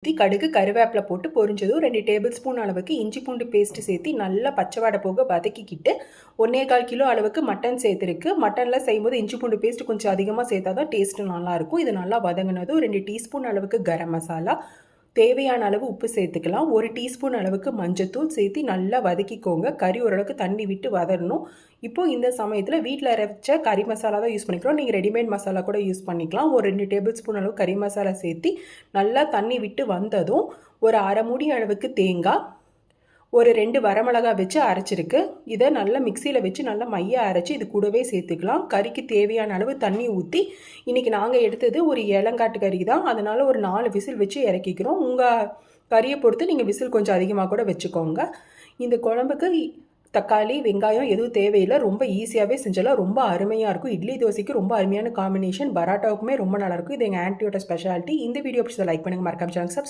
ஊற்றி கடுகு கருவேப்பிலை போட்டு பொரிஞ்சதும் 2 டேபிள் ஸ்பூன் அளவுக்கு இஞ்சி பூண்டு பேஸ்ட்டு சேர்த்து நல்லா பச்சை வாடை போக வதக்கிக்கிட்டு 1.25 கிலோ அளவுக்கு மட்டன் சேர்த்துருக்கு. மட்டனில் செய்யும்போது இஞ்சி பூண்டு பேஸ்ட்டு கொஞ்சம் அதிகமாக சேர்த்தா தான் டேஸ்ட்டு நல்லாயிருக்கும். இது நல்லா வதங்கினதும் 2 டீஸ்பூன் அளவுக்கு கரம் மசாலா, தேவையான அளவு உப்பு சேர்த்துக்கலாம். 1 டீஸ்பூன் அளவுக்கு மஞ்சத்தூள் சேர்த்து நல்லா வதக்கிக்கோங்க. கறி ஓரளவுக்கு தண்ணி விட்டு வதறணும். இப்போது இந்த சமயத்தில் வீட்டில் அரைச்ச கறி மசாலா தான் யூஸ் பண்ணிக்கிறோம். நீங்கள் ரெடிமேட் மசாலா கூட யூஸ் பண்ணிக்கலாம். ஒரு 2 டேபிள் ஸ்பூன் அளவு கறி மசாலா சேர்த்து நல்லா தண்ணி விட்டு வந்ததும் ஒரு அரை மூடி அளவுக்கு தேங்காய், ஒரு 2 வரமிளகா வச்சு அரைச்சிருக்கு. இதை நல்லா மிக்சியில் வச்சு நல்லா மைய அரைச்சி இது கூடவே சேர்த்துக்கலாம். கறிக்கு தேவையான அளவு தண்ணி ஊற்றி, இன்றைக்கி நாங்கள் எடுத்தது ஒரு இளங்காட்டு கறி தான், அதனால் ஒரு 4 விசில் வச்சு இறக்கிக்கிறோம். உங்கள் கறியை பொறுத்து நீங்கள் விசில் கொஞ்சம் அதிகமாக கூட வச்சுக்கோங்க. இந்த குழம்புக்கு தக்காளி வெங்காயம் எதுவும் தேவையில்லை, ரொம்ப ஈஸியாகவே செஞ்சலாம். ரொம்ப அருமையாக இருக்கும். இட்லி தோசைக்கு ரொம்ப அருமையான காம்பினேஷன், பராட்டாவுக்குமே ரொம்ப நல்லாயிருக்கும். இது எங்கள் ஆன்ட்டியோட ஸ்பெஷாலிட்டி. இந்த வீடியோ பிடிச்சதை லைக் பண்ணுங்கள், மறக்காம சேனல் சப்ஸ்கிரைப்